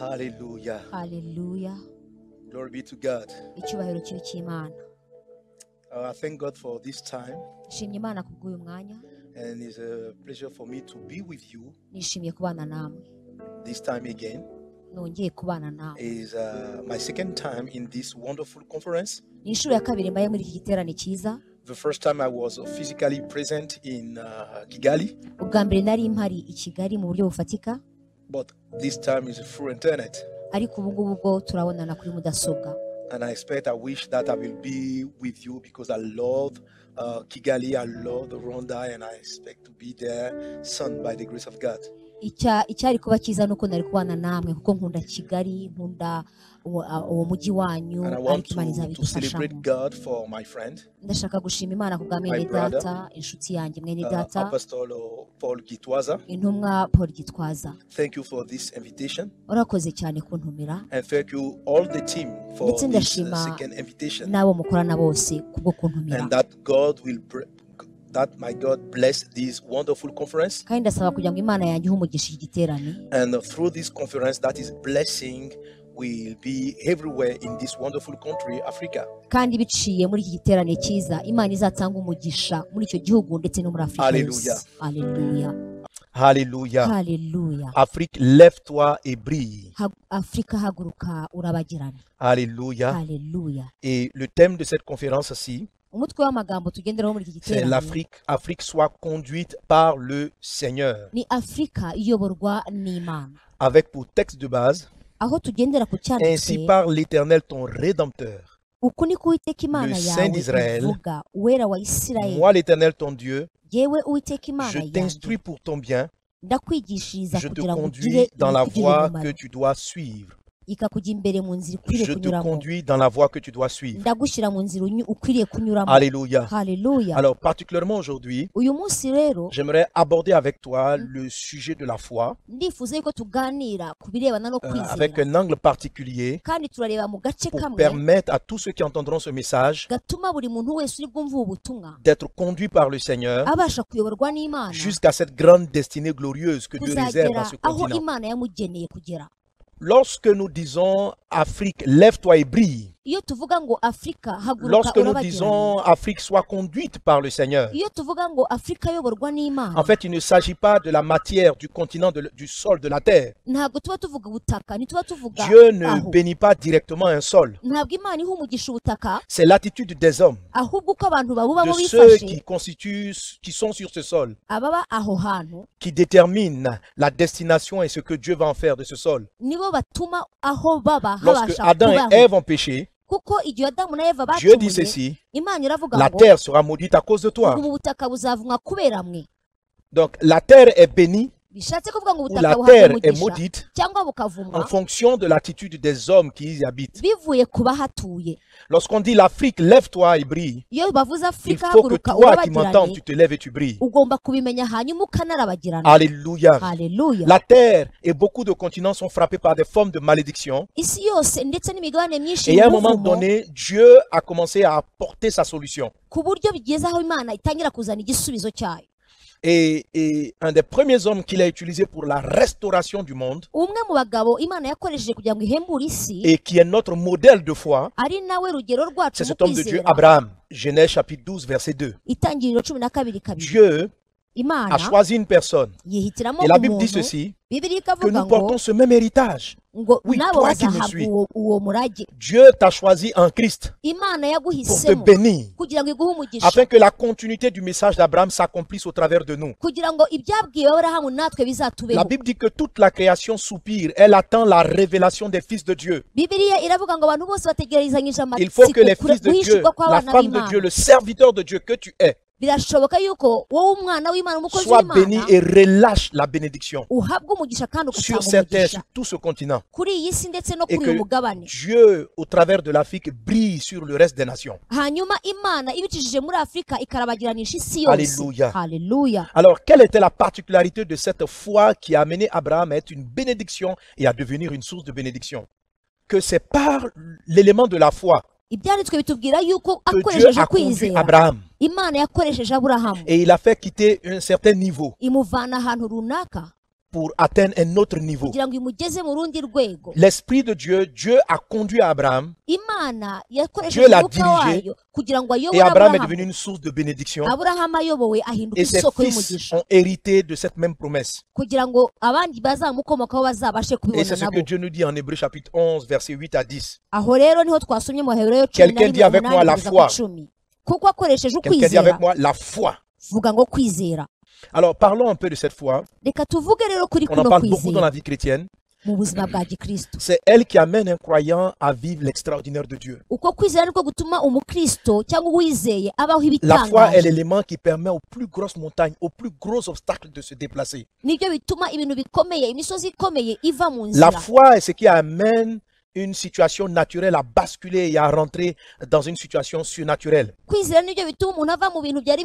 Hallelujah. Hallelujah. Glory be to God. Icyubahiro kibi cy'Imana. I thank God for this time, Nishimye Imana kubw'uyu mwanya. and it's a pleasure for me to be with you Nishimiye kubana namwe. this time again. Nongeye kubana namwe. It's my second time in this wonderful conference. Ni inshuro ya kabiri mbaye muri iki giterane cyiza. The first time I was physically present in Kigali, Ubwa mbere nari mpari i Kigali mu buryo bufatika, but this time is through internet. ariko ubu ngubu bwo turabonana kuri mudasobwa. And I wish that I will be with you because I love Kigali, I love Rwanda, and I expect to be there soon by the grace of God. Icyari kuba cyiza nuko nari kubana namwe kuko nkunda Kigali, nkunda uwo mujyi wanyu, And I want ariko Imana to izabidufashamo. celebrate God for my friend, Ndashaka gushima Imana kubwa mwene brother, data, inshuti yanjye mwene data, Apostle Paul Gitwaza. intumwa Paul Gitwaza. Thank you for this invitation, Urakoze cyane kuntumira, and thank you all the team for ndetse this ndashima second invitation, n'abo mukorana bose kubwo kuntumira. and that my God bless this wonderful conference, Kandi ndasaba kugira ngo Imana yanjye ihe umugisha igiterane, and through this conference, that is blessing will be everywhere in this wonderful country, Africa. kandi biciye muri iki giterane cyiza Imana izatanga umugisha muri icyo gihugu ndetse no muri Afurika yose. Haleluya. Hallelujah. Haleluya. Afrique, lève-toi et brille. Afrika haguruka urabagirane. Alléluia. Haleluya. Et le thème de cette conférence-ci, Umutwe w'amagambo tugenderaho muri iki c'est giterane Afrique soit conduite par le Seigneur. ni Afrika iyoborwa n'Imana. Avec pour texte de base, Aho tugendera ku ainsi cyanditse, par l'Éternel ton Rédempteur, uku ni ko Uwiteka Imana le Saint yawe d'Israël, ivuga, uwera wa Isirayeli. moi l'Éternel ton Dieu, Yewe Uwiteka Imana je yanjye, t'instruis pour ton bien, ndakwigishiriza je te kugira ngo ugire conduis dans la ibikugirira voie umumaro. que tu dois suivre. Ikakujya imbere mu nzira ukwiriye Je te kunyuramo. conduis dans la voie que tu dois suivre. Ndagushyira mu nzira ukwiriye kunyuramo. Alléluia. Haleluya. Alors, particulièrement aujourd'hui, Uyu munsi rero j'aimerais aborder avec toi le sujet de la foi ndifuza yuko tuganira ku birebana no avec kwizera, un angle particulier kandi turareba mu gace pour kamwe permettre à tous ceux qui entendront ce message gatuma buri muntu wese uri bwumva ubu butumwa d'être conduits par le Seigneur abasha kuyoborwa n'Imana jusqu'à cette grande destinée glorieuse que Dieu réserve à kuzagera ce aho continent. Imana yamugeneye kugera. Lorsque nous disons Afrique, lève-toi et brille, Iyo tuvuga ngo Afrika haguruka lorsque nous urabagirane, disons Afrique soit conduite par le Seigneur, iyo tuvuga ngo Afrika ayoborwa n'Imana, en fait, il ne s'agit pas de la matière, du continent, du sol, de la terre. ntabwo tuba tuvuga ubutaka, ntituba tuvuga Dieu ne aho. bénit pas directement un sol. Ntabwo Imana iha umugisha ubutaka, C'est l'attitude des hommes, ahubwo uko abantu babubamo de ceux bifashe, qui sont sur ce sol, ababa aho hantu qui déterminent la destination et ce que Dieu va en faire de ce sol. nibo batuma aho baba Lorsque habasha Adam et kubaho. Ève ont péché, Kuko igihe Adamu na Eva Dieu dit bacumuye, ceci, Imana iravuga la ngo terre sera maudite à cause de toi. ubu butaka buzavumwa kubera mwe. Donc la terre est bénie Bishatse kuvuga ngo ou ubutaka la buhabwa terre est umugisha maudite cyangwa en bukavumwa fonction de l'attitude des hommes qui y habitent. bivuye ku bahatuye. Lorsqu'on dit l'Afrique, lève-toi et brille, Iyo bavuze il Afrika faut que haguruka toi qui m'entends, urabagirane, tu te lèves et tu brilles. ugomba kubimenya hanyuma ukanarabagirana. Alléluia. Haleluya. La terre et beaucoup de continents sont frappés par des formes de malédiction. Isi yose ndetse n'imigabane myinshi Et à un moment y'umuvumo, donné, Dieu a commencé à apporter sa solution. ku buryo bigeze aho Imana itangira kuzana igisubizo cyayo. Et un des premiers hommes qu'il a utilisé pour la restauration du monde, Umwe mu bagabo Imana yakoresheje kugira ngo ihembure isi, et qui est notre modèle de foi, ari nawe rugero rwacu c'est mu cet homme de Dieu, kwizera. Abraham. Genèse chapitre 12, verset 2. Itangiriro 12 kabiri. Dieu Imana a choisi une personne. yihitiramo Et la Bible dit umuntu, ceci, Bibiliya que ikavuga nous ngo portons ce même héritage. oui, nabo toi qui me bazahabwa suis. uwo murage. Dieu t'a choisi en Christ Imana pour te yaguhisemo bénir, kugira ngo iguhe umugisha, afin que la continuité du message d'Abraham s'accomplisse au travers de nous. kugira ngo ibyabwiwe Aburahamu natwe La bizatubeho. Bible dit que toute la création soupire, elle attend la révélation des fils de Dieu. Bibiliya iravuga ngo abantu bose bategerezanyije Il faut que les amatsiko fils de Dieu, guhishurwa la kw'abana femme de b'Imana. Dieu, le serviteur de Dieu que tu es, Birashoboka yuko wowe umwana w'Imana, umukozi sois béni w'Imana, et relâche la bénédiction uhabwa umugisha kandi sur ugatanga cette terre, umugisha sur tout ce continent. kuri iyi si ndetse no Et kuri uyu que mugabane. Dieu, au travers de l'Afrique, brille sur le reste des nations. Hanyuma Imana ibicishije muri Afurika ikarabagiranisha isi yose. Alléluia. Haleluya. Alors, quelle était la particularité de cette foi qui a amené Abraham à être une bénédiction et à devenir une source de bénédiction? Que c'est par l'élément de la foi Ibyanditswe bitubwira yuko que Dieu akoresheje a conduit kwizera Abraham Imana yakoresheje Aburahamu et il a fait quitter un certain niveau imuvana ahantu runaka pour atteindre un autre niveau. kugira ngo imugeze mu rundi rwego. L'Esprit de Dieu, Dieu a conduit Abraham Imana Dieu yakoresheje l'a umwuka dirigé, wayo kugira ngo et ayobore Abraham est devenu Aburahamu. une source de bénédiction. Aburahamu ayobowe ahinduka Et ses isoko fils y'umugisha ont hérité de cette même promesse. kugira ngo abandi bazamukomokaho bazabashe Et kubibona c'est ce nabo. que Dieu nous dit en Hébreux chapitre 11, versets 8 à 10. Aho rero niho twasomye mu Baheburayo Quelqu'un dit avec moi la foi. 10 kuko akoresheje Quelqu'un dit ukwizera. avec moi la foi. Vuga ngo kwizera. Alors parlons un peu de cette foi. Reka tuvuge rero kuri On en kuno parle beaucoup dans kwizera la vie chrétienne. mu buzima bwa gikristo. C'est elle qui amène un croyant à vivre l'extraordinaire de Dieu. Uko kwizera niko gutuma umukristo cyangwa uwizeye abaho La foi est ibitangaje. l'élément qui permet aux plus grosses montagnes, aux plus gros obstacles de se déplacer. Nibyo bituma ibintu bikomeye, imisozi ikomeye iva mu La nzira. foi est ce qui amène une situation naturelle à basculer et à rentrer dans une situation surnaturelle. Kwizera nibyo bituma umuntu ava mu bintu byari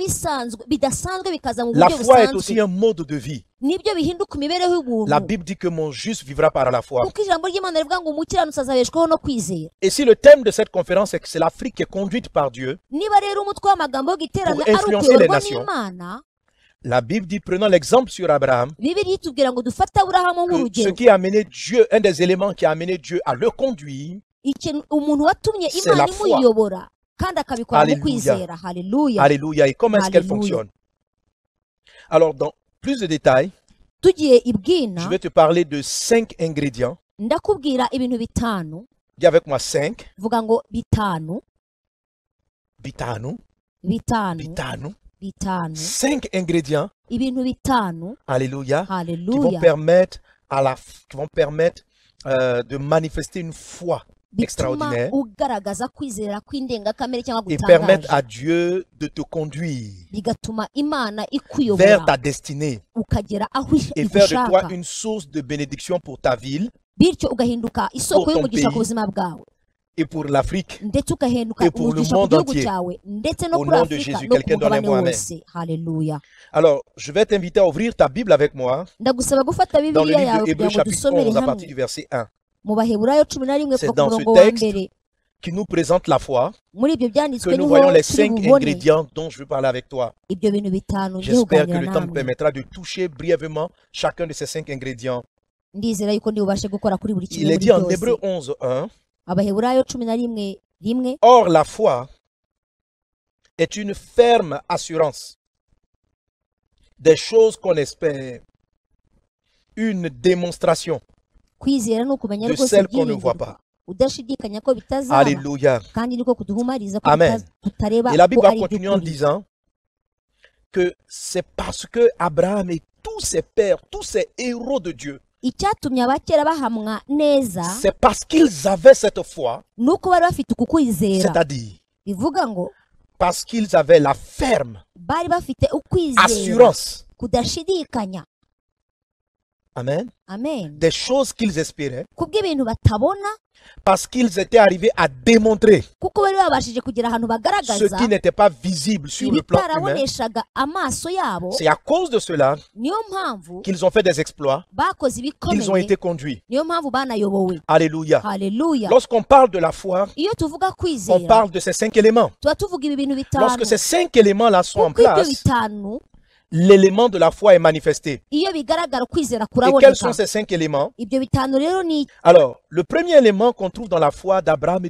bidasanzwe bikaza mu La buryo foi est aussi busanzwe. un mode de vie. Nibyo bihinduka imibereho y'ubuntu. La Bible dit que mon juste vivra par la foi. kuko ijambo ry'Imana rivuga ngo umukiranutsi azabeshwaho no kwizera. Et si le thème de cette conférence est que c'est l'Afrique qui est conduite par Dieu, Niba rero umutwe w'amagambo w'igiterane Pour ari influencer les ukuyoborwa nations. n'Imana, la Bible dit, prenons l'exemple sur Abraham, Bibiliya itubwira ngo dufate Aburahamu que ce nk'urugero. qui a amené Dieu, un des éléments qui a amené Dieu à le conduire, Umuntu watumye C'est Imana la foi. imuyobora kandi akabikora mu Alléluia. kwizera. Haleluya. alléluia, et comment est-ce qu'elle Alléluia. fonctionne? Alors, dans plus de détails, Tugiye ibwina je vais te parler de 5 ingrédients. ndakubwira ibintu bitanu. Dis avec moi 5. Vuga ngo bitanu, Bitanu, bitanu, bitanu. bitanu. 5 ingrédients, Ibintu bitanu. alléluia, qui vont Haleluya. permettre, de manifester une foi Bituma extraordinaire ugaragaza kwizera kw'indengakamere cyangwa et permettre gutangaje. à Dieu de te conduire Bigatuma Imana vers ikuyobora ta destinée ukagera aho et faire de toi igushaka. une source de bénédiction pour ta ville Bityo ugahinduka isoko Pour ton y'umugisha ku pays. buzima bwawe. et pour l'Afrique. Ndetse ugahinduka Et pour le umugisha ku monde gihugu entier. cyawe ndetse no Au kuri nom de Afurika Jésus, no ku quelqu'un donne un mugabane mot, amen. wose. Haleluya. Alors, je vais t'inviter à ouvrir ta Bible avec moi Ndagusaba gufata dans le Bibiliya livre yawe de Hébreux kugira ngo chapitre dusomere 11 à hamwe partir du verset 1 mu Baheburayo 11 C'est kuva ku dans ce murongo wa texte mbere. qui nous présente la foi Muri ibyo byanditswe que nous niho voyons les turi 5 bubone ingrédients dont je veux parler avec toi. ibyo bintu bitanu ngiye J'espère que kuganira le temps me namwe. permettra de toucher brièvement chacun de ces 5 ingrédients. Ndizera yuko ndi bubashe gukora kuri buri Il kimwe est muri dit en byose. Hébreux 11, 1, Abaheburayo 11:1. or la foi est une ferme assurance des choses qu'on espère, une démonstration Kwizera ni ukumenya de rwose celles qu'on ne voit ibyiringirwa pas. udashidikanya ko bitazaba Alléluia. kandi niko kuduhumariza ko Amen. tutareba Et la ko Bible va ari continuer en iby'ukuri. disant que c'est parce que Abraham et tous ses pères, tous ces héros de Dieu, Icyatumye abakera bahamwa neza c'est parce qu'ils avaient cette foi, ni uko bari bafite uku kwizera. c'est-à-dire Bivuga ngo parce qu'ils avaient la ferme bari bafite ukwizera assurance, kudashidikanya. amen, Amen. des choses qu'ils espéraient, Kubw'ibintu batabona parce qu'ils étaient arrivés à démontrer kuko bari babashije kugera ahantu ce bagaragaza qui n'était pas visible sur le plan humain. ibitaraboneshaga amaso yabo. C'est à cause de cela Niyo mpamvu qu'ils ont fait des exploits, bakoze qu'ils ont ibikomeye. été conduits. Niyo mpamvu banayobowe. Alléluia. Haleluya. Lorsqu'on parle de la foi, Iyo tuvuga on kwizera parle de ces 5 éléments. tuba tuvuga ibi bintu bitanu. Lorsque ces 5 éléments-là sont en Kuko ibyo place, bitanu l'élément de la foi est manifesté. iyo bigaragara kwizera Et quels sont kuraboneka. ces 5 éléments? Ibyo bitanu rero ni Alors, le premier élément qu'on trouve dans la foi d'Abraham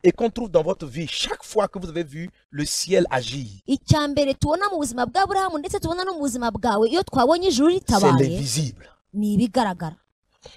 et qu'on trouve dans votre vie, chaque fois que vous avez vu le ciel agir, icya mbere tubona mu buzima bwa Aburahamu ndetse tubona no mu buzima bwawe iyo twabonye ijuru c'est ritabaye l'invisible. ni ibigaragara,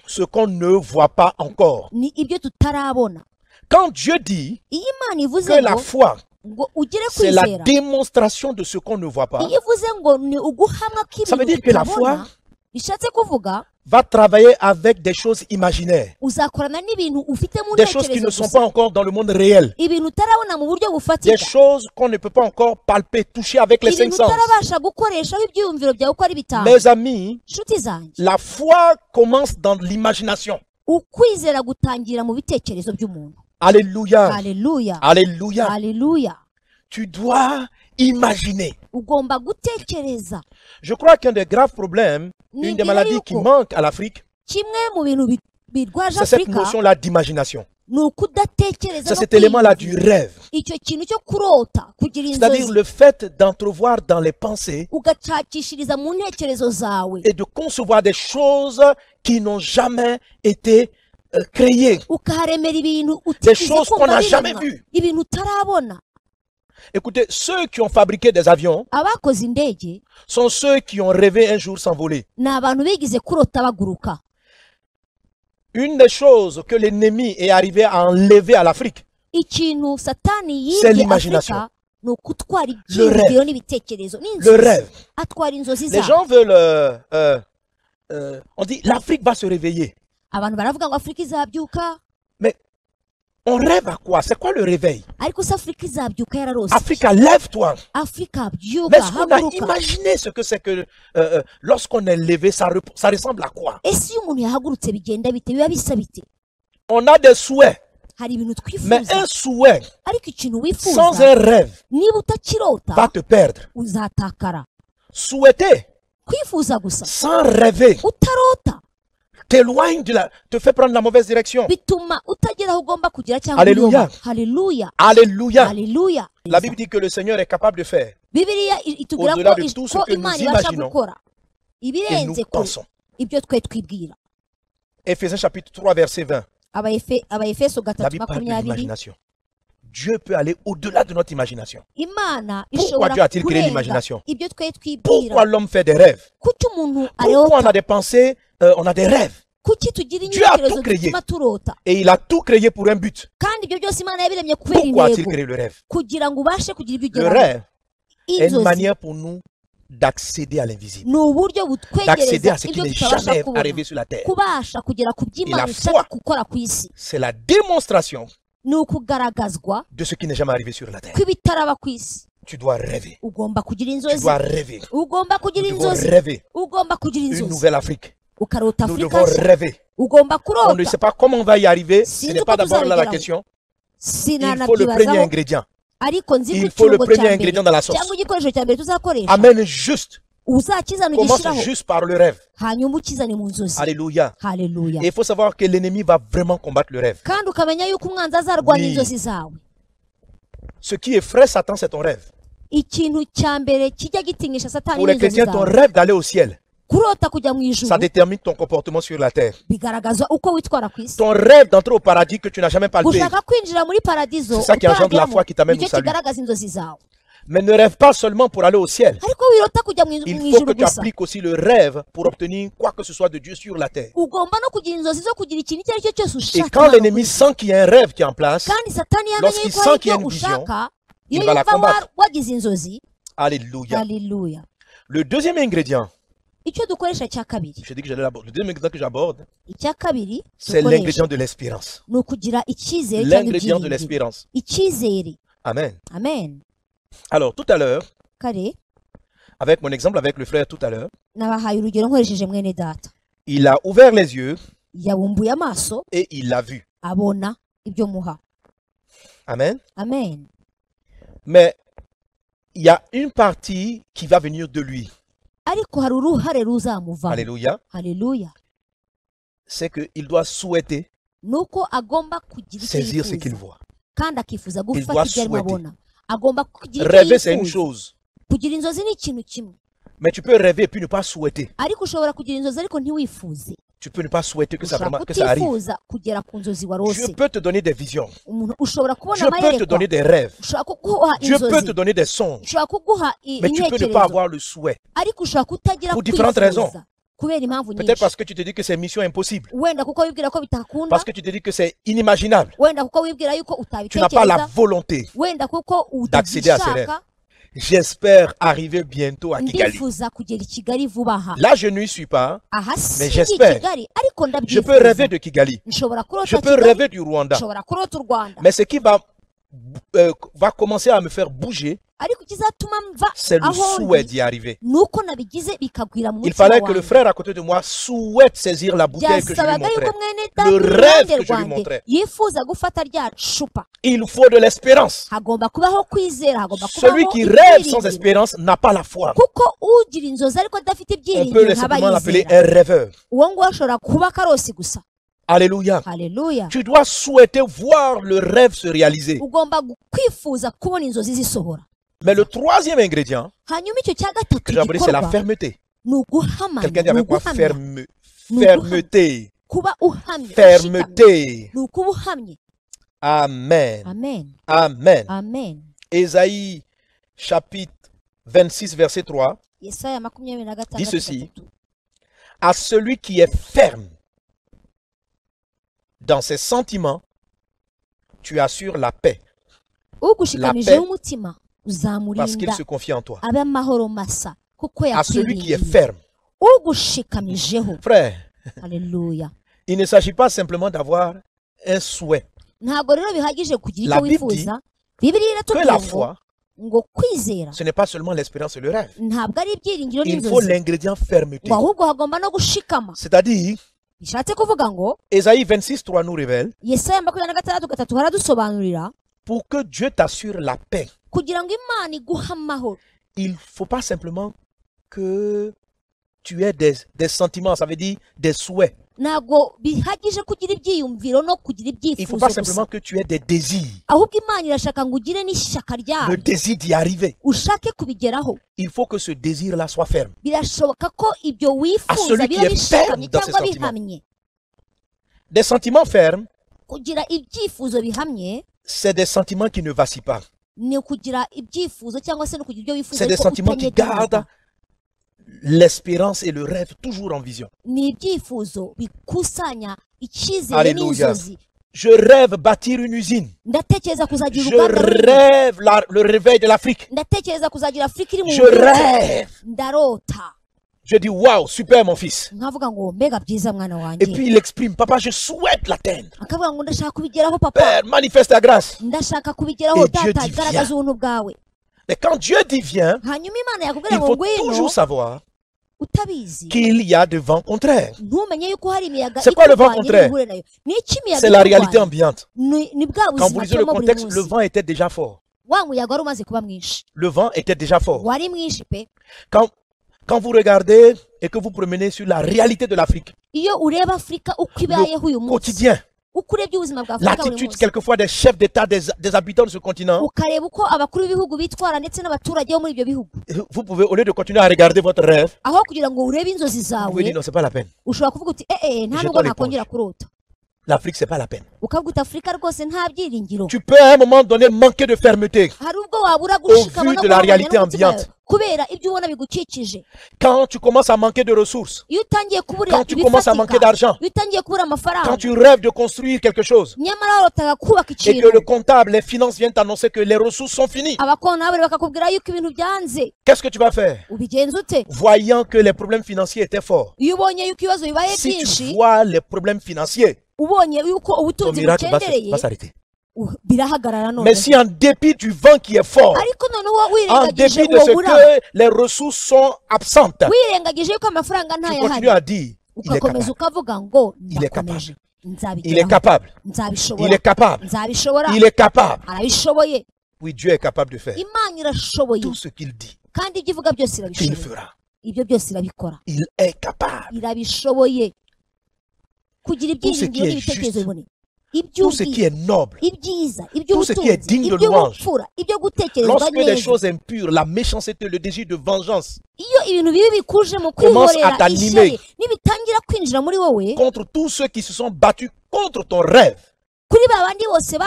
Ce qu'on ne voit pas encore. ni ibyo tutarabona. Quand Dieu dit Iyo Imana ivuze que la ngo foi, ngo ugire c'est la kwizera, démonstration de ce qu'on ne voit pas, iyo ivuze ngo ni uguhamwa Ça veut k'ibintu dire que la tutabona, foi bishatse kuvuga va travailler avec des choses imaginaires, uzakorana n'ibintu ufite mu des choses qui ne ntekerezo sont pas gusa, encore dans le monde réel, ibintu utarabona mu buryo des bufatika, choses qu'on ne peut pas encore palper, toucher avec les 5 ibintu sens. utarabasha gukoreshaho ibyiyumviro byawe uko ari bitanu. Mes amis, Nshuti zanjye, la foi commence dans l'imagination. ukwizera gutangira mu bitekerezo by'umuntu. Alléluia. Haleluya. Alléluia. Haleluya. Tu dois imaginer. Ugomba gutekereza. Je crois qu'un des graves problèmes, une des Nibwira maladies qui yuko manque à l'Afrique, kimwe mu bintu birwaje c'est cette Afurika notion-là d'imagination. C'est cet élément-là du rêve. C'est-à-dire le fait d'entrevoir dans les pensées et de concevoir des choses qui n'ont jamais été créées. Des choses qu'on n'a jamais vues. Écoutez, ceux qui ont fabriqué des avions sont ceux qui ont rêvé un jour s'envoler. Une des choses que l'ennemi est arrivé à enlever à l'Afrique, c'est l'imagination. Le rêve. Les gens veulent... on dit l'Afrique va se réveiller. Mais on rêve à quoi? C'est quoi le réveil? Afrique, lève-toi. Mais est-ce qu'on a imaginé ce que c'est que lorsqu'on est levé, ça ressemble à quoi? On a des souhaits. Mais un souhait sans un rêve va te perdre. Souhaiter sans rêver t'éloigne te fait prendre la mauvaise direction. Alléluia. Alléluia. La Bible dit que le Seigneur est capable de faire au-delà de tout ce que nous imaginons et nous pensons. Éphésiens chapitre 3 verset 20. La Bible parle de l'imagination. Dieu peut aller au-delà de notre imagination. Pourquoi Dieu a-t-il créé l'imagination? Pourquoi l'homme fait des rêves? Pourquoi on a des pensées, on a des rêves? Dieu a tout créé. Et il a tout créé pour un but. Pourquoi a-t-il créé le rêve? Le rêve est une manière pour nous d'accéder à l'invisible, d'accéder à ce qui n'est jamais arrivé sur la terre. Et la foi, c'est la démonstration de ce qui n'est jamais arrivé sur la terre. Tu dois rêver. Tu dois rêver. Nous devons rêver une nouvelle Afrique. Nous devons rêver. On ne sait pas comment on va y arriver. Ce n'est pas d'abord là la question. Il faut le premier ingrédient. Il faut le premier ingrédient dans la sauce. Amène juste. Commence juste par le rêve. Alléluia. Et il faut savoir que l'ennemi va vraiment combattre le rêve. Oui. Ce qui effraie Satan, c'est ton rêve. Pour les chrétiens, ton rêve d'aller au ciel, ça détermine ton comportement sur la terre. Ton rêve d'entrer au paradis que tu n'as jamais palpé, c'est ça qui engendre la foi qui t'amène au salut. Mais ne rêve pas seulement pour aller au ciel. Il faut que tu appliques aussi le rêve pour obtenir quoi que ce soit de Dieu sur la terre. Et quand l'ennemi sent qu'il y a un rêve qui est en place, lorsqu'il sent qu'il y a une vision, il va la combattre. Alléluia. Le deuxième ingrédient, je dis que le deuxième ingrédient que j'aborde, c'est l'ingrédient de l'espérance. L'ingrédient de l'espérance. Amen. Alors, tout à l'heure, avec mon exemple avec le frère tout à l'heure, il a ouvert les yeux et il l'a vu. Amen. Mais il y a une partie qui va venir de lui. Alléluia. C'est qu'il doit souhaiter saisir ce qu'il voit. Il doit souhaiter. Rêver, c'est une chose. Mais tu peux rêver et puis ne pas souhaiter. Tu peux ne pas souhaiter que ça arrive. Dieu peut te donner des visions. Dieu peut te donner des rêves. Dieu peut te donner des songes. Mais tu peux ne pas avoir le souhait. Pour différentes raisons. Peut-être parce que tu te dis que c'est mission impossible. Parce que tu te dis que c'est inimaginable. Tu n'as pas la volonté d'accéder à ces rêves. J'espère arriver bientôt à Kigali. Là, je n'y suis pas, mais j'espère. Je peux rêver de Kigali. Je peux rêver du Rwanda. Mais ce qui va commencer à me faire bouger, c'est le souhait d'y arriver. Il fallait que le frère à côté de moi souhaite saisir la bouteille que je lui montrais. Le rêve que je lui montrais. Il faut de l'espérance. Celui qui rêve sans espérance n'a pas la foi. On peut simplement l'appeler un rêveur. Alléluia. Haleluya. Tu dois souhaiter voir le rêve se réaliser. Ugomba kwifuza kubona inzozi zisohora. Mais le troisième ingrédient Hanyuma icyo cya gatatu que j'aimerais, c'est la gikorwa fermeté. ni uguhamanya. Quelqu'un dit avec moi Ni fermeté. kuba uhamye. Fermeté. Ni ukuba uhamye. Amen. Amen. Amen. Amen. Ésaïe chapitre 26 verset 3 Yesaya 26 dit ceci: à celui qui est ferme dans ses sentiments, tu assures la paix. Ugushikamijeho umutima Parce qu'il uzamurinda se confie en toi. abe amahoro masa kuko À celui qui est yakwiringiye. ferme. Ugushikamijeho. Frère, Haleluya. il ne s'agit pas simplement d'avoir un souhait. Ntabwo rero bihagije kugira La icyo Bible wifuza. Bibiliya Que iratubwira la ngo foi, ngo kwizera ce n'est pas seulement l'espérance et le rêve. ntabwo ari ibyiringiro Il faut n'inzozi, l'ingrédient fermeté. ngo ahubwo hagomba no gushikama. C'est-à-dire, Bishatse kuvuga ngo Ésaïe 26 3 nous révèle, Yesaya 26:3 haradusobanurira pour que Dieu t'assure la paix, kugira ngo Imana iguhe amahoro. il ne faut pas simplement que tu aies des sentiments, ça veut dire des souhaits. Ntabwo bihagije kugira ibyiyumviro no kugira Il ne faut ibyifuzo pas gusa, simplement que tu aies des désirs, ahubwo Imana irashaka ngo ugire n'ishyaka le ryayo, désir d'y arriver. ushake kubigeraho. Il faut que ce désir-là soit ferme. Birashoboka ko ibyo wifuza celui qui biba est bishikamye ferme dans ses cyangwa sentiments. bihamye. Des sentiments fermes, Kugira ibyifuzo bihamye c'est des sentiments qui ne vacillent pas. ni ukugira ibyifuzo cyangwa se no kugira ibyo wifuza C'est des ariko sentiments qui utanyeganyega. gardent l'espérance et le rêve toujours en vision. Ni ibyifuzo bikusanya icyizere Alléluia. n'inzozi. Je rêve bâtir une usine. Ndatekereza kuzagira Je uruganda runini. rêve le réveil de l'Afrique. Ndatekereza kuzagira Afurika iri mu Je buvuzi. rêve. Ndarota. Je dis, waouh, super mon fils. Nkavuga ngo mbega byiza mwana Et wanjye. puis il exprime, papa, je souhaite l'atteindre. Akavuga ngo ndashaka kubigeraho papa. Père, manifeste ta grâce. Ndashaka kubigeraho Et Dieu data, dit, garagaza ubuntu bwawe. Mais quand Dieu dit viens, Hanyuma Imana yakubwira il ngo faut ngwino toujours savoir utabizi. qu'il y a de vent contraire. Ntumenye yuko hari imiyaga C'est quoi le vent ikurwanya contraire? n'ihure nayo. Ni iki imiyaga C'est la réalité ikurwanya? ambiante. Ni bwa Quand vous buzima lisez le tubamo buri contexte, le munsi. vent était déjà fort. Wa muyaga wari umaze kuba mwinshi. Le vent était déjà fort. Wari mwinshi pe. Quand vous regardez et que vous promenez sur la réalité de l'Afrique, Iyo ureba Afurika uko ibayeho uyu le munsi, quotidien, uko urebye ubuzima bwa Afurika buri l'attitude munsi, quelquefois des chefs d'État, des habitants de ce continent, ukareba uko abakuru b'ibihugu bitwara ndetse n'abaturage bo muri ibyo bihugu, vous pouvez, au lieu de continuer à regarder votre rêve, aho kugira ngo urebe inzozi vous zawe, pouvez dire non, c'est pas la peine. ushobora kuvuga uti nta Jetons nubwo l'éponge. nakongera kurota. L'Afrique, c'est pas la peine. Ukavuga uti Afurika rwose nta byiringiro. Tu peux à un moment donné manquer de fermeté. Hari ubwo wabura gushikama vu no de la guhamanya réalité n'umutima ambiante. wawe, kubera ibyo ubona bigukikije. Quand tu commences à manquer de ressources, Iyo utangiye kubura quand tu commences à manquer ibifatika, d'argent, iyo utangiye kubura amafaranga, quand tu rêves de construire quelque chose, nyamara warotaga kubaka et que ikintu, le comptable, les finances viennent t'annoncer que les ressources sont finies, abakontabule bakakubwira yuko ibintu byanze, qu'est-ce que tu vas faire? ubigenza ute? Voyant que les problèmes financiers étaient forts. Iyo ubonye yuko ibibazo bibaye Si tu byinshi, vois les problèmes financiers, ubonye yuko ton ubutunzi miracle bukendereye, va s'arrêter. birahagarara none. Mais si en dépit du vent qui est fort, Ariko noneho en wirengagije dépit de uwo ce buraba, que les ressources sont absentes, wirengagije yuko amafaranga tu ntayahari, continues à dire, il est ugakomeza capable, ukavuga ngo Il est ndakomeje, il est nzabigeraho, capable, il nzabishobora, est capable, nzabishobora, il est capable. arabishoboye. Oui, Dieu est capable de faire Imana irashoboye tout ce qu'il dit kandi ibyo ivuga byose qu'il irabishoboye. fera. Ibyo byose irabikora, Il est capable. irabishoboye. Kugira Tout ce qui ibyiringiro est n'ibitekerezo juste, bibone, tout ce qui est noble, ibyiza, tout ce qui est iby'ubutunzi, digne de iby'ubupfura, ibyo gutekerezwa lorsque les neza. choses impures, la méchanceté, le désir de vengeance Iyo ibintu bibi bikuje mu Commence kwihorera à t'animer. ishyari nibitangira kwinjira muri wowe, contre tous ceux qui se sont battus contre ton rêve, kuri ba bandi bose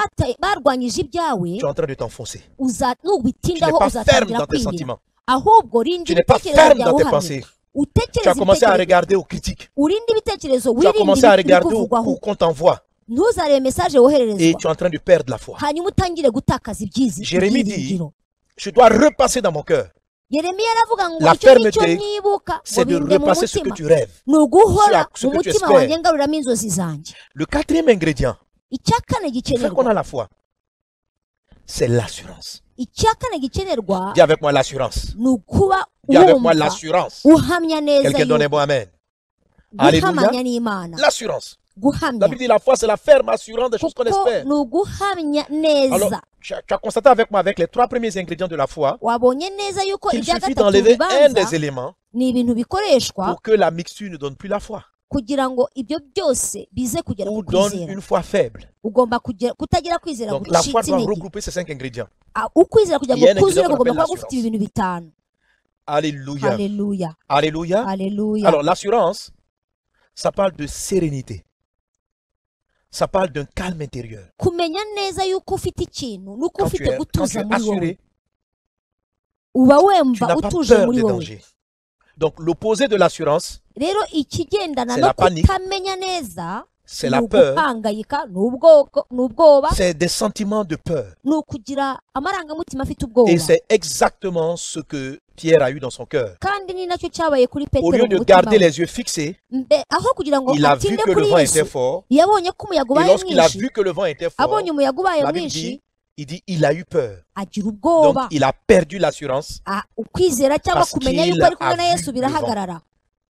barwanyije ibyawe, tu es en train de t'enfoncer. Tu n'es nubitindaho pas ferme uzatangira dans tes kwinjira. sentiments. Ahubwo rinda Tu n'es pas ibitekerezo ferme byawe dans tes uhamye, pensées. Tu as utekereze commencé à ibitekerezo, regarder aux critiques. urinde ibitekerezo, Tu as wirinde commencé à ibiri regarder aux kuvugwaho, coups qu'on t'envoie. ntuzarebe mesaje Et wohererezwa, tu es en train de perdre la foi. hanyuma utangire gutakaza Jérémie dit, ibyiringiro. je dois repasser dans mon cœur. Yeremiya aravuga ngo La icyo nicyo fermeté, nibuka, C'est de ngo binde mu repasser ce que mutima, tu rêves. ni uguhora ce mu que tu mutima espères. wanjye ngaruramo inzozi zanjye. Le quatrième ingrédient, Icya kane fait qu'on gikenerwa, a la foi, c'est l'assurance. icya kane gikenerwa Dis avec moi l'assurance. ni ukuba Dis avec moi wumva l'assurance. uhamya neza Quelqu'un donne un yuko bon amen. Alléluia. guhamanya n'Imana, L'assurance. La guhamya Bible dit la foi, c'est la ferme assurance des choses qu'on kuko espère. ni uguhamya Alors, neza. tu as constaté avec moi, avec les trois premiers ingrédients de la foi, Wabonye neza yuko qu'il ibya suffit gatatu d'enlever un bibanza des éléments ni ibintu bikoreshwa pour que la mixture ne donne plus la foi. kugira ngo ibyo byose bize kugera ku kwizera. Une foi faible. Ugomba kutagira kwizera gucitse intege. Donc la foi doit regrouper ces 5 ingrédients. Ukwizera kugira ngo kuzure kugomba kuba gufite ibintu bitanu. Alléluia. Alléluia. Alléluia. Alléluia. Alors l'assurance, ça parle de sérénité. Ça parle d'un calme intérieur. Kumenya neza yuko ufite ikintu nuko ufite gutuza muri wowe. Uba wemba utuje muri wowe. Donc l'opposé de l'assurance, c'est la panique, c'est la peur, c'est des sentiments de peur. Et c'est exactement ce que Pierre a eu dans son cœur. Au lieu de garder les yeux fixés, il a vu que le vent était fort. Et lorsqu'il a vu que le vent était fort, la Bible dit, il a eu peur. Donc il a perdu l'assurance parce qu'il a vu le vent.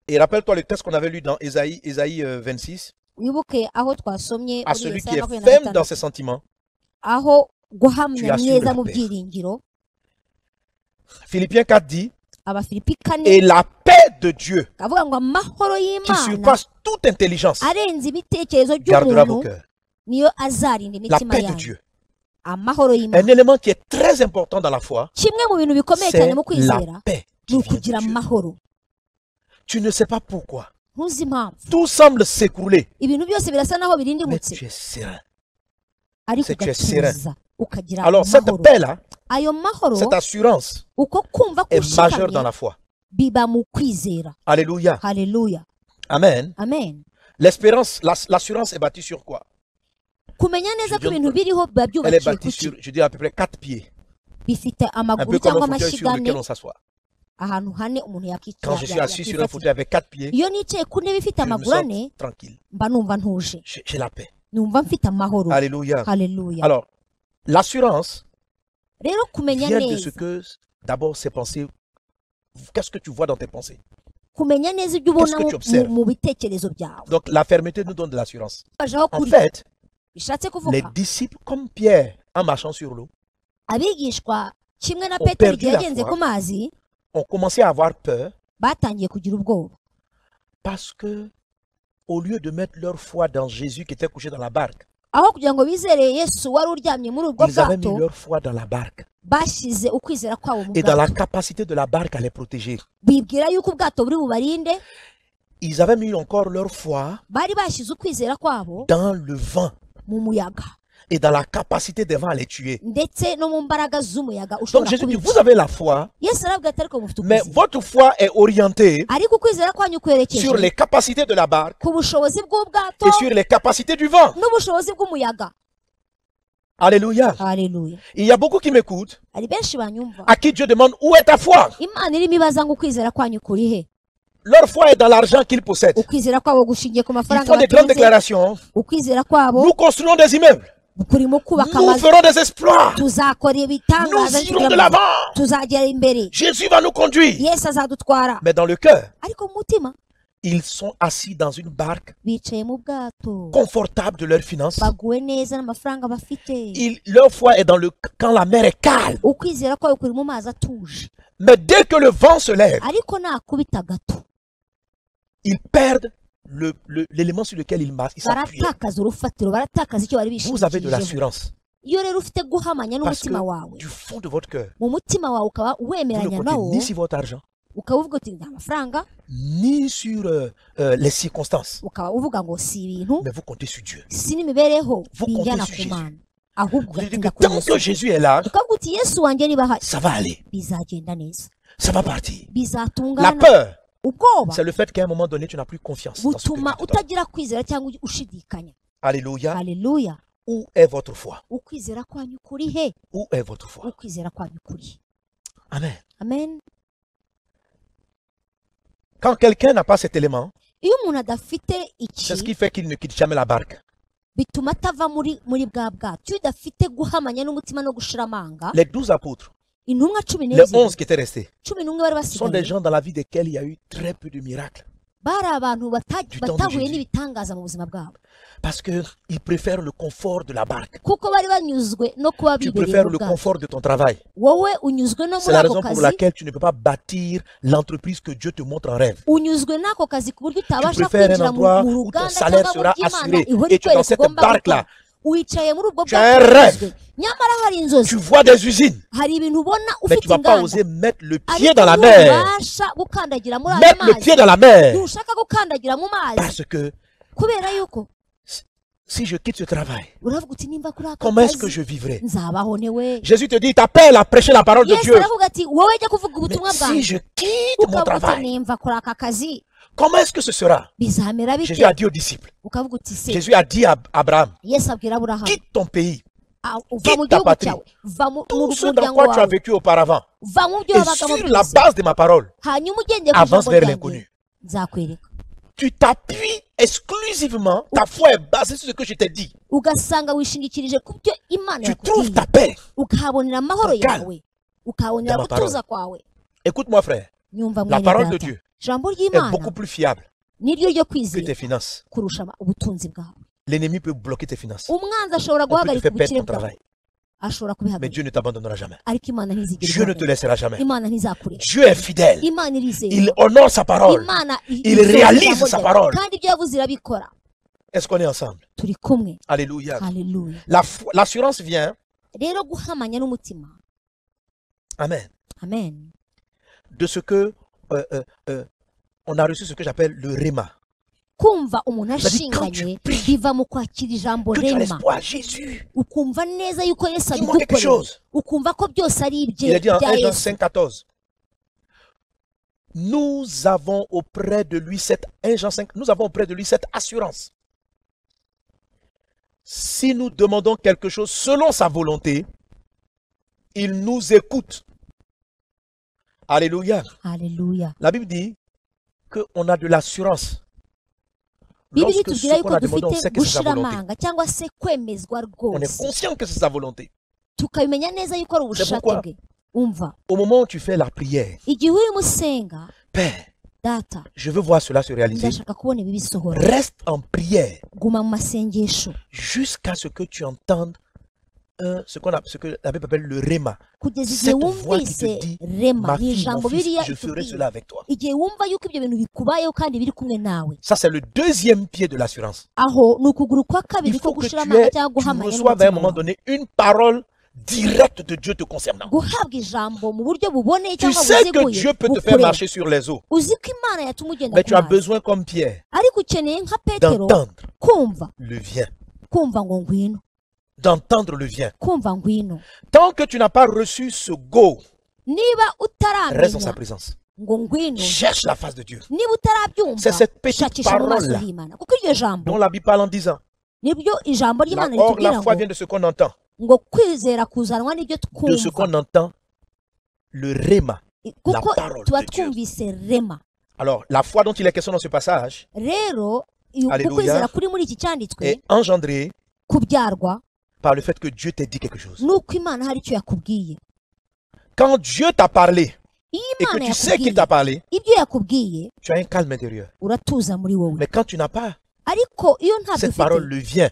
Et rappelle-toi le texte qu'on avait lu dans Ésaïe 26. À celui qui est ferme dans ses sentiments, tu assures la paix. Philippiens 4 dit, et la paix de Dieu qui surpasse toute intelligence gardera vos cœurs. La paix de Dieu. Un élément qui est très important dans la foi, c'est la paix qui vient de Dieu. Tu ne sais pas pourquoi. Tout semble s'écrouler. Mais tu es serein. C'est que tu es serein. Alors cette paix-là, cette assurance est majeure dans la foi. Alléluia. Alléluia. Amen. Amen. L'espérance, l'assurance est bâtie sur quoi? Elle est bâtie sur, je dirais à peu près 4 pieds. Un peu comme un fauteuil sur lequel on s'assoit. Quand je suis assis sur un fauteuil avec 4 pieds, je me sens tranquille. J'ai la paix. Alléluia. Alors, l'assurance vient de ce que d'abord ces pensées. Qu'est-ce que tu vois dans tes pensées? Qu'est-ce que tu observes? Donc la fermeté nous donne de l'assurance. En fait, les disciples comme Pierre en marchant sur l'eau ont perdu la foi, ont commencé à avoir peur parce que au lieu de mettre leur foi dans Jésus qui était couché dans la barque, ils avaient mis leur foi dans la barque et dans la capacité de la barque à les protéger. Ils avaient mis encore leur foi dans le vent et dans la capacité des vents à les tuer. Donc Jésus dit, vous avez la foi, mais votre foi est orientée sur les capacités de la barque et sur les capacités du vent. Alléluia. Alléluia. Il y a beaucoup qui m'écoutent, à qui Dieu demande, où est ta foi? Leur foi est dans l'argent qu'ils possèdent. Ils font des grandes déclarations. Nous construirons des immeubles. Nous ferons des exploits. Nous irons de l'avant. Jésus va nous conduire. Mais dans le cœur, ils sont assis dans une barque confortable de leurs finances. Leur foi est quand la mer est calme. Mais dès que le vent se lève, ils perdent l'élément sur lequel ils s'appuient. Vous avez de l'assurance. Parce que du fond de votre cœur, vous ne comptez ni sur votre argent, ni sur les circonstances. Mais vous comptez sur Dieu. Vous comptez sur Jésus. Vous dites que tant que Jésus est là, ça va aller. Ça va partir. La peur, c'est le fait qu'à un moment donné, tu n'as plus confiance dans ce que Dieu te donne. Alléluia. Alléluia. Où est votre foi? Où est votre foi? Amen. Amen. Quand quelqu'un n'a pas cet élément, c'est ce qui fait qu'il ne quitte jamais la barque. Les 12 apôtres, les 11 qui étaient restés, sont des gens dans la vie desquels il y a eu très peu de miracles. du temps de Jésus. Parce qu'ils préfèrent le confort de la barque. Tu préfères le confort de ton travail. C'est la raison pour laquelle tu ne peux pas bâtir l'entreprise que Dieu te montre en rêve. Tu préfères un endroit où ton salaire sera assuré et tu es dans cette barque-là. Tu as un rêve. Tu vois des usines. Mais tu ne vas pas oser mettre le pied dans la mer. Mettre le pied dans la mer. Parce que si je quitte ce travail, comment est-ce que je vivrai? Jésus te dit, il t'appelle à prêcher la parole de Dieu. Mais si je quitte mon travail, comment est-ce que ce sera? Jésus a dit aux disciples. Jésus a dit à Abraham, quitte ton pays, quitte ta patrie, tout ce dans quoi tu as vécu auparavant, et sur la base de ma parole, avance vers l'inconnu. Tu t'appuies exclusivement, ta foi est basée sur ce que je t'ai dit. Tu trouves ta paix, ton calme dans ma parole. Écoute-moi frère, la parole de Dieu est beaucoup plus fiable que tes finances. L'ennemi peut bloquer tes finances. On peut te faire perdre ton travail. Mais Dieu ne t'abandonnera jamais. Dieu ne te laissera jamais. Dieu est fidèle. Il honore sa parole. Il réalise sa parole. Est-ce qu'on est ensemble? Alléluia. L'assurance vient. Amen. De ce que on a reçu ce que j'appelle le réma. Kumva umuntu ashinganye biva mu kwakira ijambo rema ukumva neza yuko Yesu abigukorera ukumva ko byose ari ibye bya Yesu. Nous avons auprès de lui cette assurance. Si nous demandons quelque chose selon sa volonté, il nous écoute. Alléluia. Alléluia. La Bible dit qu'on a de l'assurance. Lorsque ce qu'on a demandé, on sait que c'est sa volonté. On est conscient que c'est sa volonté. C'est pourquoi, au moment où tu fais la prière, Père, je veux voir cela se réaliser. Reste en prière jusqu'à ce que tu entendes ce que la Bible appelle le réma. Cette voix qui te dit, ma fille, mon fils, je ferai cela avec toi. Ça, c'est le deuxième pied de l'assurance. Il faut que tu reçoives à un moment donné une parole directe de Dieu te concernant. Tu sais que Dieu peut te faire marcher sur les eaux. Mais tu as besoin, comme Pierre, d'entendre le vient. D'entendre le vient. Tant que tu n'as pas reçu ce go, reste dans sa présence. Cherche la face de Dieu. C'est cette petite parole-là dont la Bible parle en disant. Or, la foi vient de ce qu'on entend. De ce qu'on entend, le réma, la parole de Dieu. Alors, la foi dont il est question dans ce passage, alléluia, est engendrée par le fait que Dieu t'a dit quelque chose. Quand Dieu t'a parlé et que tu sais qu'il t'a parlé, tu as un calme intérieur. Mais quand tu n'as pas cette parole, le vient.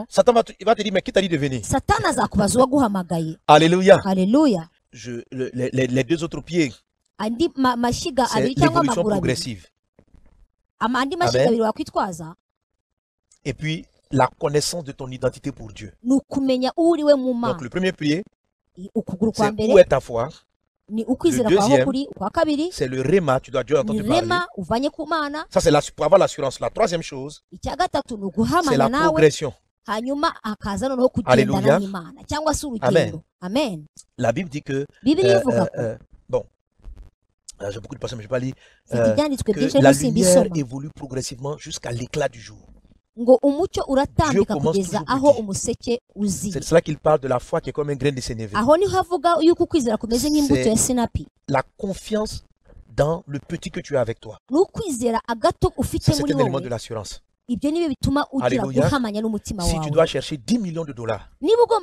Satan va te dire, mais qui t'a dit de venir? Alléluia. Les deux autres pieds, c'est l'évolution progressive. Amen. Et puis, la connaissance de ton identité pour Dieu. Donc, le premier pied, c'est où est ta foi. Le deuxième, c'est le réma, tu dois Dieu entendre parler. Ça, c'est pour avoir l'assurance. La troisième chose, c'est la progression. Alléluia. Amen. La Bible dit que, bon, j'ai beaucoup de passages, mais je ne vais pas lire, que la lumière évolue progressivement jusqu'à l'éclat du jour. Dieu commence toujours petit. C'est de cela qu'il parle de la foi qui est comme un grain de sénévé. C'est la confiance dans le petit que tu as avec toi. C'est un élément de l'assurance. Alléluia. Si tu dois chercher 10 millions de dollars pour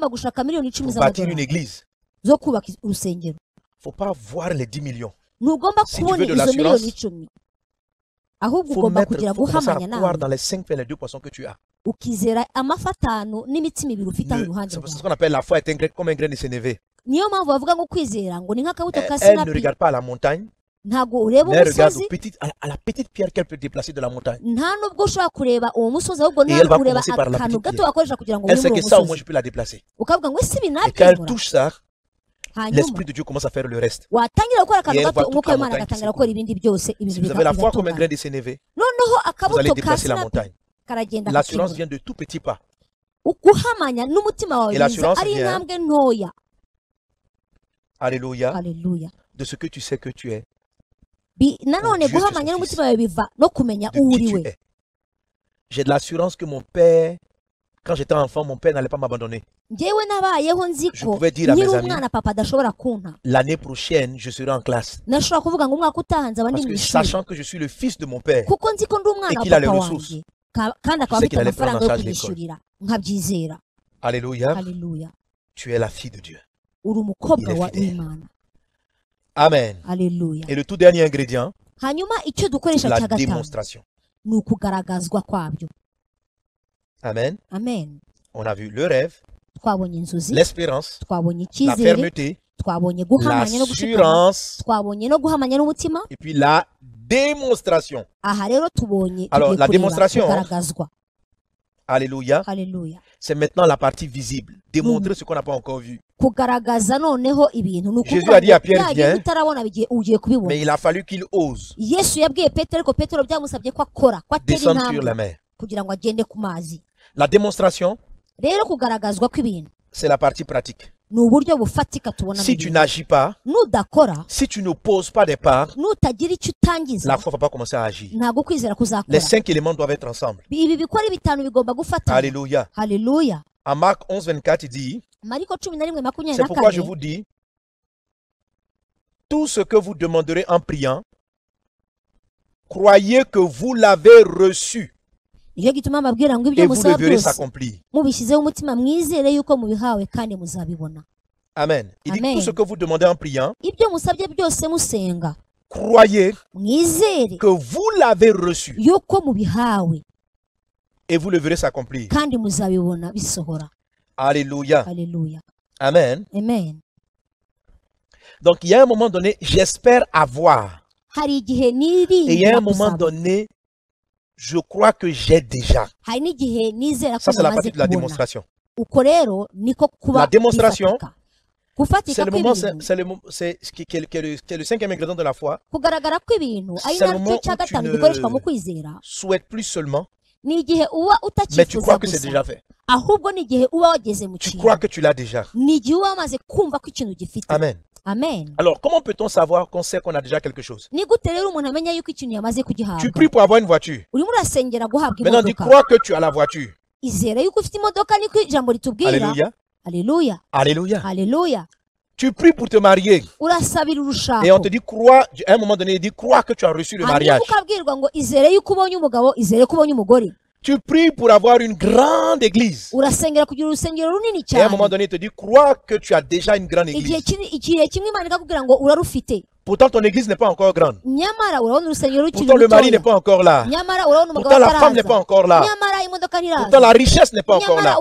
bâtir une église, il ne faut pas voir les 10 millions. Si tu veux de l'assurance, il faut croire dans les 5 pains et les 2 poissons que tu as. C'est ce qu'on appelle la foi est comme un grain de sénévé. Elle ne regarde pas à la montagne, mais elle regarde à la petite pierre qu'elle peut déplacer de la montagne. Et elle va commencer par la petite pierre. Elle sait que ça, au moins, je peux la déplacer. Et quand elle touche ça, l'Esprit de Dieu commence à faire le reste. Et elle voit toute la montagne qui s'écoule. Si vous avez la foi comme un grain de sénévé, vous allez déplacer la montagne. L'assurance vient de tout petits pas. Et l'assurance vient, alléluia, de ce que tu sais que tu es. J'ai de l'assurance que mon père, quand j'étais enfant, mon père n'allait pas m'abandonner. Je pouvais dire à mes amis, l'année prochaine, je serai en classe. Parce que sachant que je suis le fils de mon père et qu'il a les ressources, c'est qu'il allait prendre en charge l'école. Alléluia. Tu es la fille de Dieu. Il est fidèle. Amen. Et le tout dernier ingrédient, la démonstration. Amen. On a vu le rêve, l'espérance, la fermeté, l'assurance et puis la démonstration. Alors la démonstration, alléluia, c'est maintenant la partie visible. Démontrer ce qu'on n'a pas encore vu. Jésus a dit à Pierre, viens, mais il a fallu qu'il ose descendre sur la mer. La démonstration, c'est la partie pratique. Si tu n'agis pas, si tu n'opposes pas des parts, la foi ne va pas commencer à agir. Les 5 éléments doivent être ensemble. Alléluia. En Marc 11, 24, il dit, c'est pourquoi je vous dis, tout ce que vous demanderez en priant, croyez que vous l'avez reçu. Et vous le verrez s'accomplir. Amen. Il dit tout ce que vous demandez en priant, croyez que vous l'avez reçu. Et vous le verrez s'accomplir. Alléluia. Amen. Donc il y a un moment donné, j'espère avoir. Et il y a un moment donné, je crois que j'ai déjà. Ça, c'est la partie de la démonstration. La démonstration, c'est le moment, c'est le 5e ingrédient de la foi. C'est le moment où tu ne souhaites plus seulement, mais tu crois que c'est déjà fait. Tu crois que tu l'as déjà. Amen. Alors, comment peut-on savoir qu'on sait qu'on a déjà quelque chose? Tu pries pour avoir une voiture. Maintenant, tu crois que tu as la voiture. Alléluia. Tu pries pour te marier. Et on te dit, crois, à un moment donné, il dit, crois que tu as reçu le mariage. Tu pries pour avoir une grande église. Et à un moment donné, il te dit, crois que tu as déjà une grande église. Pourtant, ton église n'est pas encore grande. Pourtant, le mari n'est pas encore là. Pourtant, la femme n'est pas encore là. Pourtant, la richesse n'est pas encore là.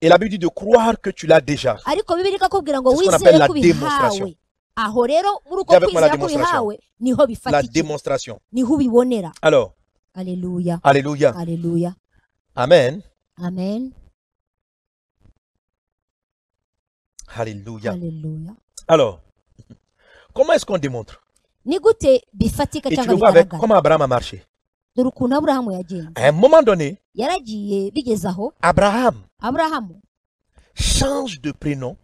Et la Bible dit de croire que tu l'as déjà. C'est ce qu'on appelle la démonstration. Avec moi, la démonstration. Alors, alléluia. Amen. Alléluia. Alors, comment est-ce qu'on démontre? Et tu le vois avec comment Abraham a marché. À un moment donné, Abraham change de prénom.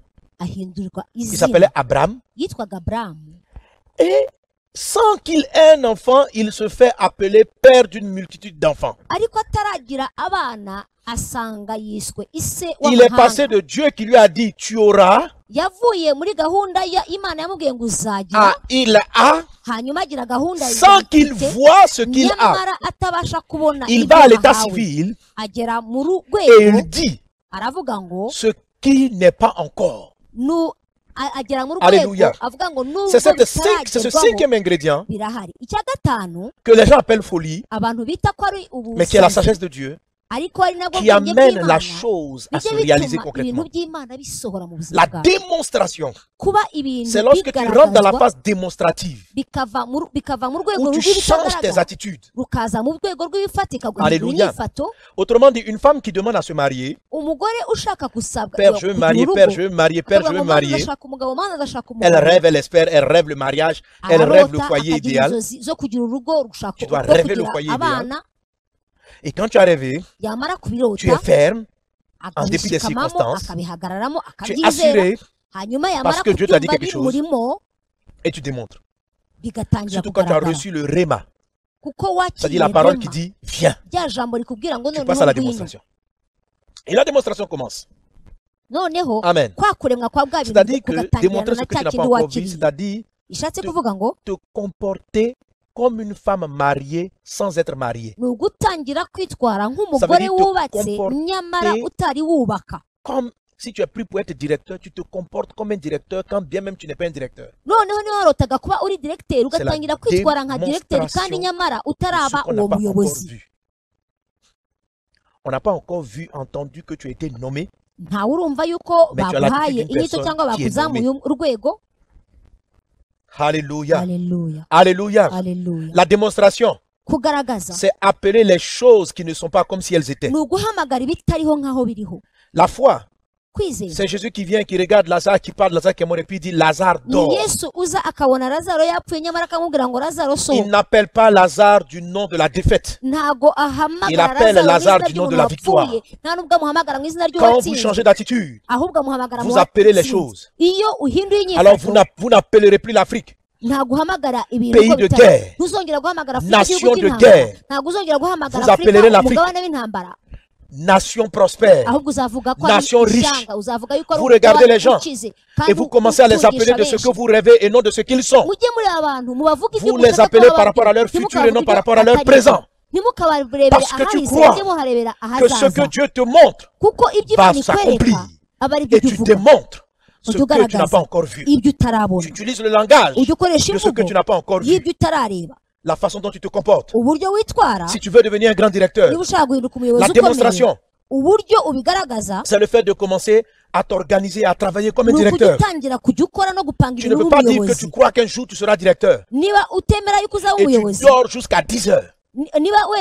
Il s'appelait Abraham. Et sans qu'il ait un enfant, il se fait appeler père d'une multitude d'enfants. Il est passé de Dieu qui lui a dit tu auras à il a, sans qu'il voit ce qu'il a. Il va à l'état civil et il dit ce qui n'est pas encore. Alléluia. C'est ce cinquième ingrédient que les gens appellent folie, mais qui est la sagesse de Dieu, qui amène la chose à se réaliser concrètement. La démonstration, c'est lorsque tu rentres dans la phase démonstrative, où tu changes tes attitudes. Alléluia. Autrement dit, une femme qui demande à se marier, Père, je veux me marier, Père, je veux me marier, Père, je veux me marier. Elle rêve, elle espère, elle rêve le mariage, elle rêve le foyer idéal. Tu dois rêver le foyer idéal. Et quand tu as rêvé, tu es ferme, en dépit des circonstances, tu es assuré parce que Dieu t'a dit quelque chose et tu démontres. Surtout quand tu as reçu le réma, c'est-à-dire la parole qui dit viens, tu passes à la démonstration. Et la démonstration commence. Amen. C'est-à-dire que démontrer ce que tu n'as pas encore vu, c'est-à-dire te comporter comme une femme mariée sans être mariée. Ça veut dire te comporter comme si tu es pris pour être directeur, tu te comportes comme un directeur quand bien même tu n'es pas un directeur. C'est la démonstration. On n'a pas encore vu, entendu que tu as été nommé, mais tu as l'attitude d'une personne qui est nommée. Alléluia. Alléluia. Alléluia. Alléluia. La démonstration, c'est appeler les choses qui ne sont pas comme si elles étaient. La foi, c'est Jésus qui vient, qui regarde Lazare, qui parle de Lazare qui est mort et puis il dit Lazare dort. Il n'appelle pas Lazare du nom de la défaite. Il appelle Lazare du nom de la victoire. Quand vous changez d'attitude, vous appelez les choses. Alors vous n'appellerez plus l'Afrique pays de guerre, nation de guerre. Vous appellerez l'Afrique nation prospère, nation riche. Vous regardez les gens et vous commencez à les appeler de ce que vous rêvez et non de ce qu'ils sont. Vous les appelez par rapport à leur futur et non par rapport à leur présent. Parce que tu crois que ce que Dieu te montre va s'accomplir. Et tu démontres ce que tu n'as pas encore vu. Tu utilises le langage de ce que tu n'as pas encore vu. La façon dont tu te comportes. Si tu veux devenir un grand directeur, la démonstration, c'est le fait de commencer à t'organiser, à travailler comme un directeur. Tu ne peux pas dire que tu crois qu'un jour tu seras directeur et tu dors jusqu'à 10 heures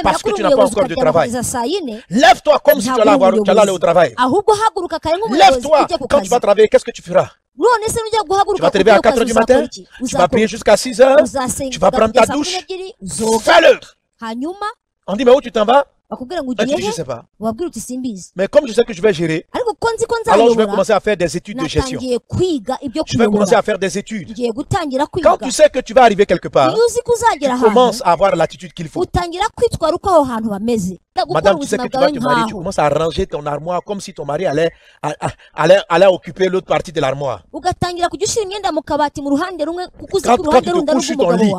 parce que tu n'as pas encore de travail. Lève-toi comme si tu allais aller au travail. Lève-toi. Quand tu vas travailler, qu'est-ce que tu feras? Tu vas te lever à 4 heures du matin, tu vas prier jusqu'à 6 heures, tu vas prendre ta douche, fais-le. On dit, mais où tu t'en vas? Tu dis, je ne sais pas. Mais comme je sais que je vais gérer, alors je vais commencer à faire des études de gestion. Je vais commencer à faire des études. Quand tu sais que tu vas arriver quelque part, tu commences à avoir l'attitude qu'il faut. Madame, tu sais que tu vas te marier, tu commences à ranger ton armoire comme si ton mari allait occuper l'autre partie de l'armoire. Quand tu te couches sur ton lit,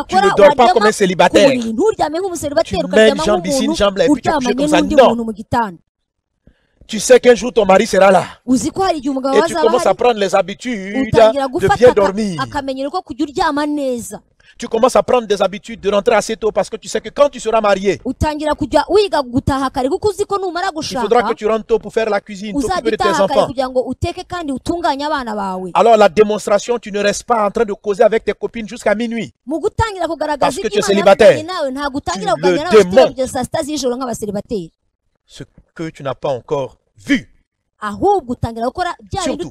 tu ne dors pas comme un célibataire. Tu mets une jambe ici, une jambe là, et puis tu couches comme ça. Non. Tu sais qu'un jour ton mari sera là. Et tu commences à prendre les habitudes de bien dormir. Tu commences à prendre des habitudes de rentrer assez tôt parce que tu sais que quand tu seras marié, il faudra que tu rentres tôt pour faire la cuisine, t'occuper de tes enfants. Alors la démonstration, tu ne restes pas en train de causer avec tes copines jusqu'à minuit parce que tu es célibataire. Tu le démontres ce que tu n'as pas encore vu. Surtout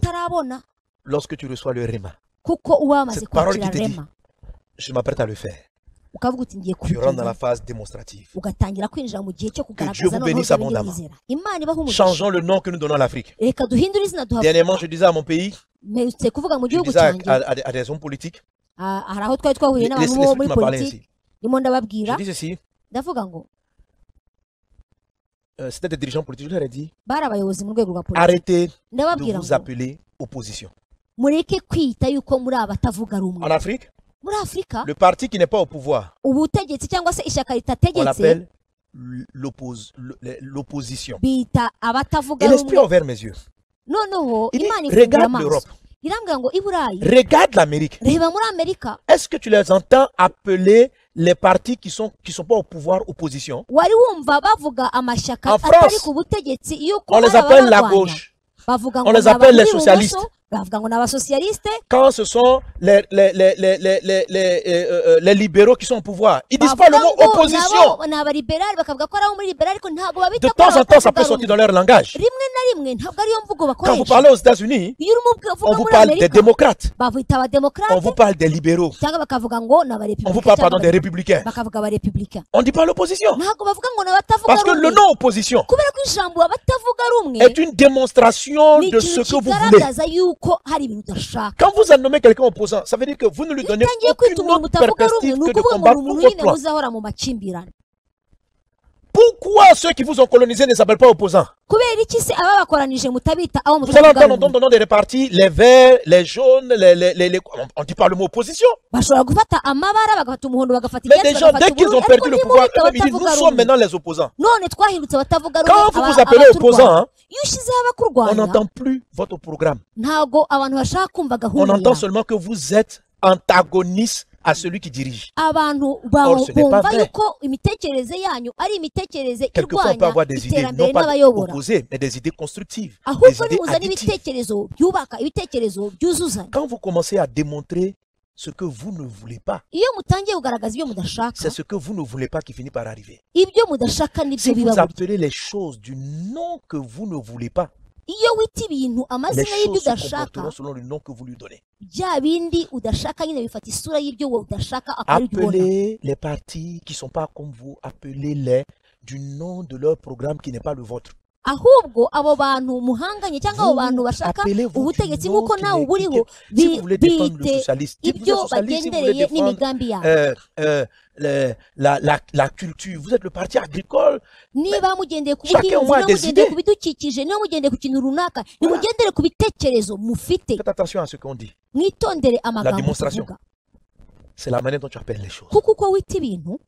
lorsque tu reçois le réma. Cette parole qui te dit, je m'apprête à le faire. Tu rentres dans la phase démonstrative. Que Dieu vous bénisse abondamment. Changeons le nom que nous donnons à l'Afrique. Dernièrement, je disais à mon pays, je disais à des hommes politiques, laissez-moi parler ainsi. Je dis ceci, c'était des dirigeants politiques, je leur ai dit, arrêtez de vous appeler opposition. En Afrique, le parti qui n'est pas au pouvoir, on l'appelle l'opposition. Et l'esprit a ouvert mes yeux. Il dit, regarde l'Europe. Regarde l'Amérique. Est-ce que tu les entends appeler les partis qui sont pas au pouvoir opposition? En France, on les appelle la gauche. On les appelle les socialistes. Quand ce sont les libéraux qui sont au pouvoir, ils disent pas le mot opposition. De temps en temps, ça peut sortir dans leur langage. Quand vous parlez aux États-Unis, on vous parle des démocrates. On vous parle des libéraux. On vous parle, pardon, des républicains. On ne dit pas l'opposition. Parce que le nom opposition est une démonstration de ce que vous voulez. Quand vous nommez quelqu'un opposant, ça veut dire que vous ne lui donnez aucune autre perspective que de combattre pour votre plan. Pourquoi ceux qui vous ont colonisé ne s'appellent pas opposants? Vous allez entendre des partis, les verts, les jaunes, on ne dit pas le mot opposition. Mais des gens, dès qu'ils ont perdu le pouvoir, ils disent nous sommes maintenant les opposants. Quand vous vous appelez opposant, on n'entend plus votre programme. On entend seulement que vous êtes antagoniste à celui qui dirige. Or, ce n'est pas vrai. Quelquefois, on peut avoir des idées non pas opposées, mais des idées constructives, des idées additives. Quand vous commencez à démontrer ce que vous ne voulez pas, c'est ce que vous ne voulez pas qui finit par arriver. Si vous appelez les choses du nom que vous ne voulez pas, les choses se comporteront selon le nom que vous lui donnez. Appelez les partis qui ne sont pas comme vous, appelez-les du nom de leur programme qui n'est pas le vôtre. Ahubwo abo bantu muhanganye cyangwa abo bantu bashaka ubutegetsi nk'uko nawe uburiho bite ibyo bagendereye n'imigambi yabo. La culture, vous êtes le parti agricole. Niba mugendeye ku buhinzi, niba mugendeye ku bidukikije, niba mugendeye ku kintu runaka, nimugendere ku bitekerezo mufite. Faites attention à ce qu'on dit. Mwitondere amagambo. La démonstration, c'est la manière dont tu appelles les choses. Kuko uko wita ibintu.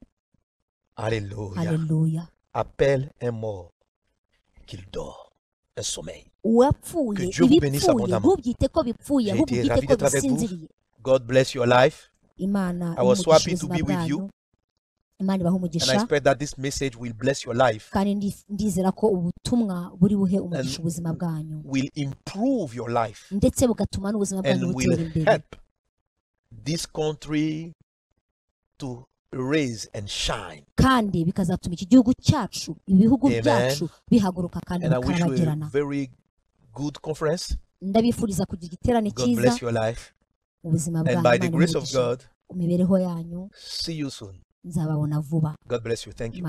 Alléluia. Alléluia. Appelle un mort qu'il dort, un sommeil. Que Dieu vous bénisse abondamment. J'ai été ravi d'être avec vous. God bless your life. I was so happy to be with you. And I expect that this message will bless your life. And will improve your life. And will help this country to raise and shine. Amen. And I wish you a very good conference. God bless your life. And by the grace of God, see you soon. God bless you. Thank you.